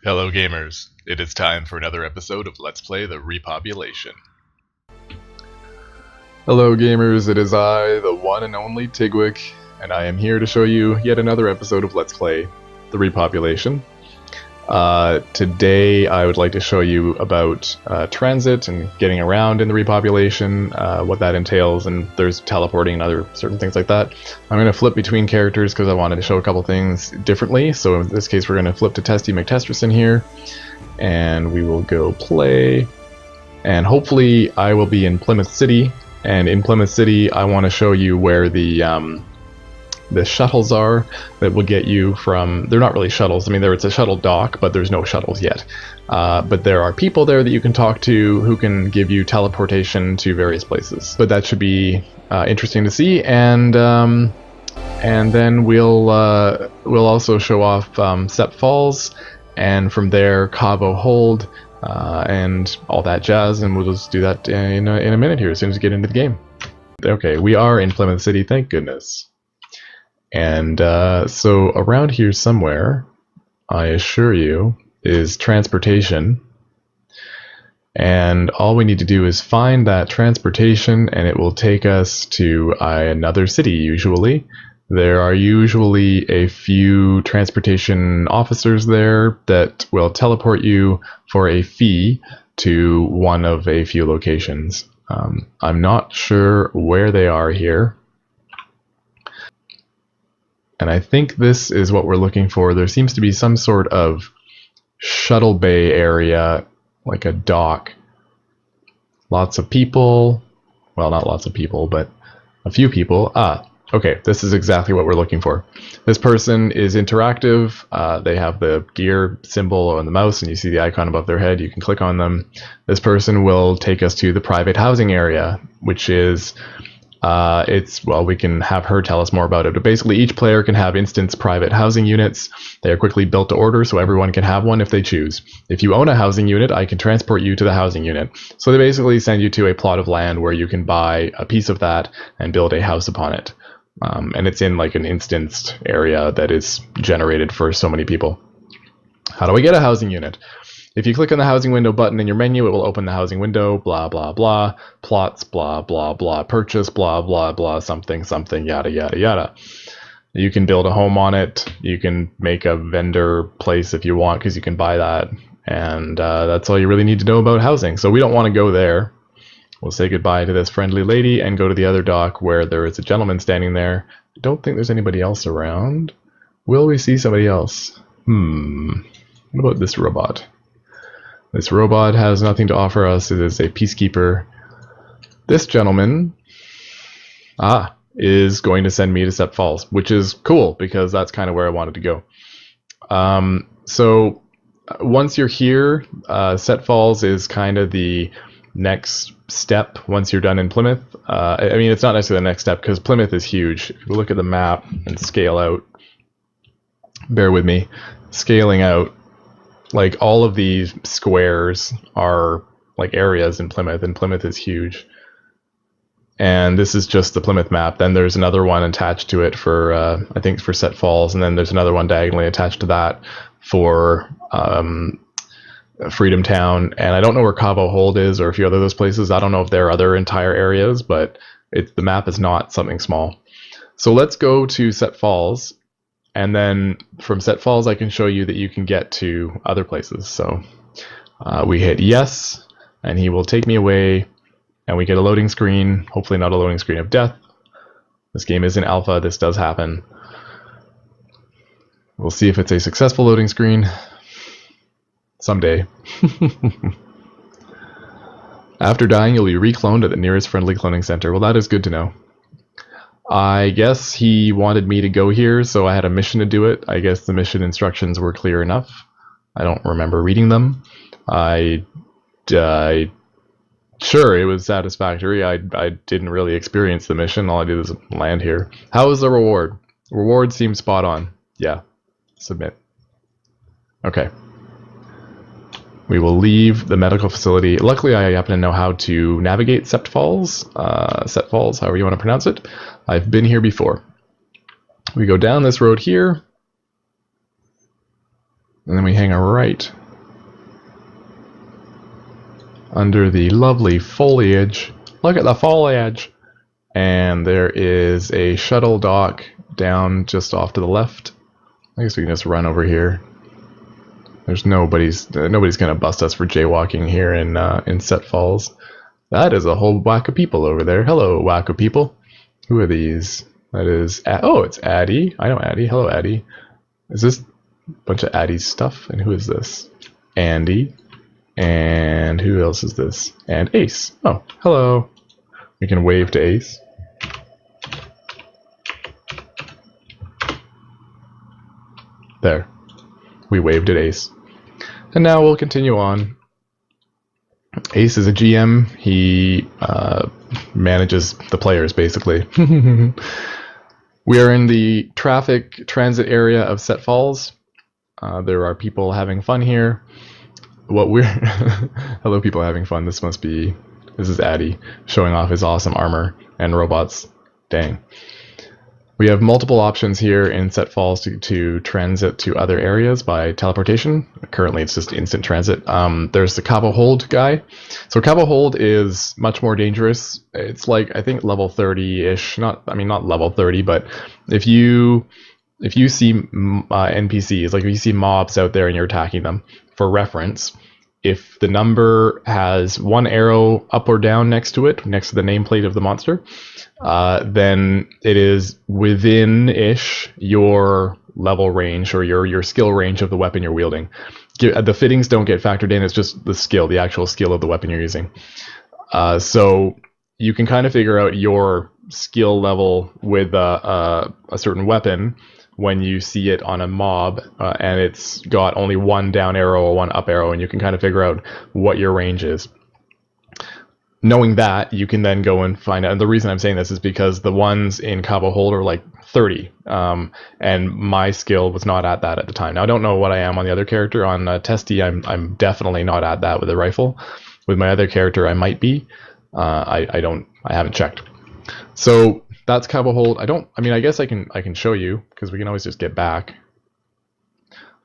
Hello gamers, it is time for another episode of Let's Play the Repopulation. Hello gamers, it is I, the one and only Tigwick, and I am here to show you yet another episode of Let's Play the Repopulation. Today I would like to show you about transit and getting around in the Repopulation, what that entails, and there's teleporting and other certain things like that. I'm going to flip between characters because I wanted to show a couple things differently, so in this case we're going to flip to Testy McTesterson here, and we will go play, and hopefully I will be in Plymouth City, and in Plymouth City I want to show you where the shuttles are that will get you from... They're not really shuttles. I mean, it's a shuttle dock, but there's no shuttles yet. But there are people there that you can talk to who can give you teleportation to various places. But that should be interesting to see. And then we'll also show off Sept Falls, and from there Kaavo Hold, and all that jazz. And we'll just do that in a minute here as soon as we get into the game. Okay, we are in Plymouth City, thank goodness. And so around here somewhere, I assure you, is transportation. And all we need to do is find that transportation, and it will take us to another city, usually. There are usually a few transportation officers there that will teleport you for a fee to one of a few locations. I'm not sure where they are here. And I think this is what we're looking for. There seems to be some sort of shuttle bay area, like a dock. Lots of people. Well, not lots of people, but a few people. Okay, this is exactly what we're looking for. This person is interactive. They have the gear symbol on the mouse, and you see the icon above their head. You can click on them. This person will take us to the private housing area, which is... well, we can have her tell us more about it, but basically each player can have instance private housing units. They are quickly built to order, so everyone can have one if they choose. If you own a housing unit, I can transport you to the housing unit. So they basically send you to a plot of land where you can buy a piece of that and build a house upon it. And it's in like an instanced area that is generated for so many people. How do I get a housing unit? If you click on the housing window button in your menu, it will open the housing window, blah, blah, blah, plots, blah, blah, blah, purchase, blah, blah, blah, something, something, yada, yada, yada. You can build a home on it. You can make a vendor place if you want, because you can buy that. And that's all you really need to know about housing. So we don't want to go there. We'll say goodbye to this friendly lady and go to the other dock where there is a gentleman standing there. I don't think there's anybody else around. Will we see somebody else? What about this robot? This robot has nothing to offer us. It is a peacekeeper. This gentleman is going to send me to Sept Falls, which is cool because that's kind of where I wanted to go. So once you're here, Sept Falls is kind of the next step once you're done in Plymouth. I mean, it's not necessarily the next step because Plymouth is huge. If you look at the map and scale out, bear with me, scaling out, like all of these squares are like areas in Plymouth, and Plymouth is huge. And this is just the Plymouth map. Then there's another one attached to it for, I think for Sept Falls, and then there's another one diagonally attached to that for Freedom Town. And I don't know where Kaavo Hold is or a few other those places. I don't know if there are other entire areas, but the map is not something small. So let's go to Sept Falls. And then from Sept Falls, I can show you that you can get to other places. So we hit yes, and he will take me away, and we get a loading screen. Hopefully not a loading screen of death. This game is in alpha. This does happen. We'll see if it's a successful loading screen someday. After dying, you'll be recloned at the nearest friendly cloning center. Well, that is good to know. I guess he wanted me to go here, so I had a mission to do it. I guess the mission instructions were clear enough. I don't remember reading them. Sure, it was satisfactory. I didn't really experience the mission. All I did was land here. How was the reward? Reward seems spot on. Yeah. Submit. Okay. We will leave the medical facility. Luckily, I happen to know how to navigate Sept Falls. Sept Falls, however you want to pronounce it. I've been here before. We go down this road here. And then we hang a right under the lovely foliage. Look at the foliage! And there is a shuttle dock down just off to the left. I guess we can just run over here. There's nobody's gonna bust us for jaywalking here in Sept Falls. That is a whole whack of people over there. Hello, whack of people. Who are these? That is oh, it's Addie. I know Addie. Hello, Addie. Is this a bunch of Addie's stuff? And who is this? Andy. And who else is this? And Ace. Oh, hello. We can wave to Ace. There. We waved at Ace. And now we'll continue on. Ace is a GM. He manages the players, basically. We are in the traffic transit area of Sept Falls. There are people having fun here. What we're hello, people having fun. This is Addie showing off his awesome armor and robots. Dang. We have multiple options here in Sept Falls to transit to other areas by teleportation. Currently, it's just instant transit. There's the Kaavo Hold guy. So Kaavo Hold is much more dangerous. It's like, I think, level 30-ish. Not level 30, but if you see NPCs, like if you see mobs out there and you're attacking them, for reference, if the number has one arrow up or down next to it, next to the nameplate of the monster, then it is within-ish your level range or your skill range of the weapon you're wielding. The fittings don't get factored in, it's just the skill, the actual skill of the weapon you're using. So you can kind of figure out your skill level with a certain weapon when you see it on a mob, and it's got only one down arrow or one up arrow, and you can kind of figure out what your range is. Knowing that, you can then go and find out, and the reason I'm saying this is because the ones in Kaavo Hold are like 30, and my skill was not at that at the time. Now, I don't know what I am on the other character. On Testy, I'm definitely not at that with a rifle. With my other character, I might be. I haven't checked. So that's Kaavo Hold. I guess I can show you, because we can always just get back.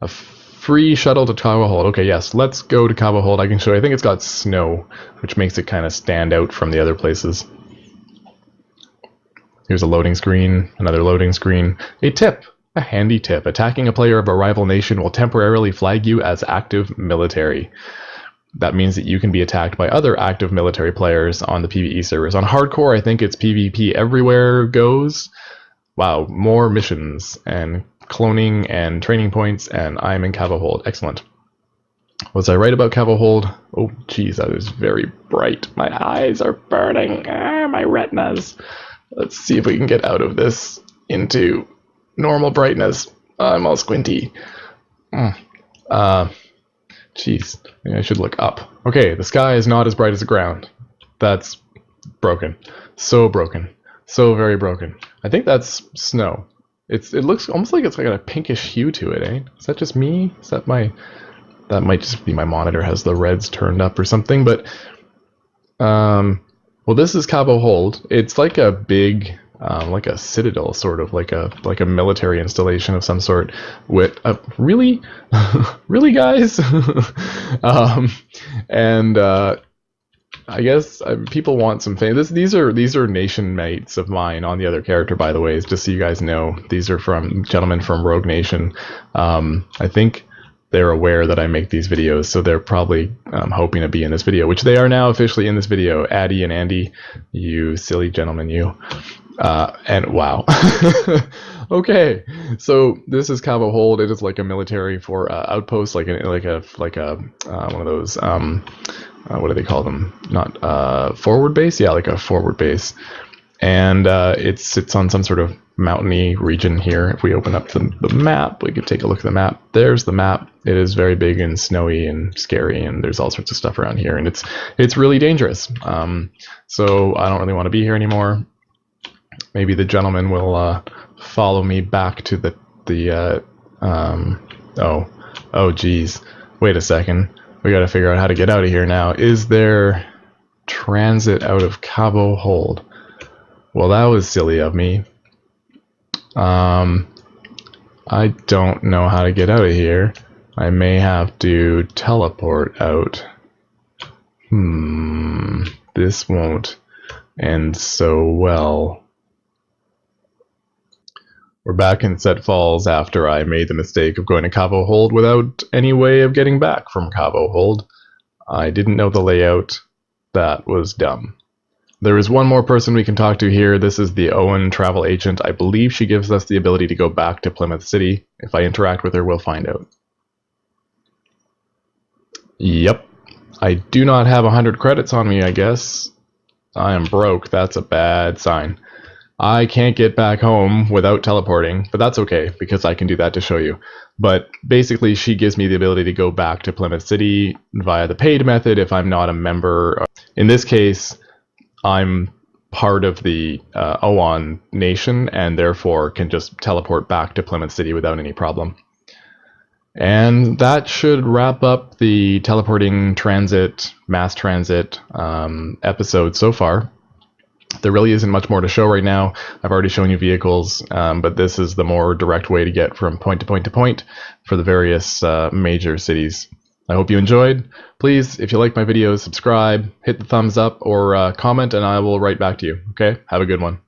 A free shuttle to Kaavo Hold. Okay, yes, let's go to Kaavo Hold. I can show you. I think it's got snow, which makes it kind of stand out from the other places. Here's a loading screen, another loading screen. A tip, a handy tip. Attacking a player of a rival nation will temporarily flag you as active military. That means that you can be attacked by other active military players on the PvE servers. On hardcore, I think it's PvP everywhere goes. Wow, more missions and cloning and training points, and I'm in Kaavo Hold. Excellent. Was I right about Kaavo Hold? Oh, geez, that is very bright. My eyes are burning. My retinas. Let's see if we can get out of this into normal brightness. I'm all squinty. Jeez, maybe I should look up. Okay, the sky is not as bright as the ground. That's broken. So broken. So very broken. I think that's snow. It looks almost like it's got a pinkish hue to it, eh? Is that just me? Is that that might just be my monitor has the reds turned up or something, but well, this is Kaavo Hold. It's like a big like a citadel, sort of like a military installation of some sort. With really, really, guys, and I guess people want some fame. These are nation mates of mine on the other character, by the way, just so you guys know. These are from gentlemen from Rogue Nation. I think they're aware that I make these videos, so they're probably hoping to be in this video, which they are now officially in this video. Addie and Andy, you silly gentlemen, you. And wow. Okay, so this is Kaavo Hold. It is like a military for outpost, like a one of those what do they call them? Not forward base? Yeah, like a forward base. And it sits on some sort of mountainy region here. If we open up the map, we could take a look at the map. There's the map. It is very big and snowy and scary, and there's all sorts of stuff around here, and it's really dangerous. So I don't really want to be here anymore. Maybe the gentleman will follow me back to the oh geez, wait a second. We got to figure out how to get out of here now. Is there transit out of Kaavo Hold? Well, that was silly of me. I don't know how to get out of here. I may have to teleport out. This won't end so well. We're back in Sept Falls after I made the mistake of going to Kaavo Hold without any way of getting back from Kaavo Hold. I didn't know the layout. That was dumb. There is one more person we can talk to here. This is the Owen travel agent. I believe she gives us the ability to go back to Plymouth City. If I interact with her, we'll find out. Yep. I do not have 100 credits on me, I guess. I am broke. That's a bad sign. I can't get back home without teleporting, but that's okay, because I can do that to show you. But basically, she gives me the ability to go back to Plymouth City via the paid method if I'm not a member. In this case, I'm part of the Owan nation, and therefore can just teleport back to Plymouth City without any problem. And that should wrap up the teleporting transit, mass transit episode so far. There really isn't much more to show right now. I've already shown you vehicles, but this is the more direct way to get from point to point to point for the various major cities. I hope you enjoyed. Please, if you like my videos, subscribe, hit the thumbs up, or comment, and I will write back to you. Okay? Have a good one.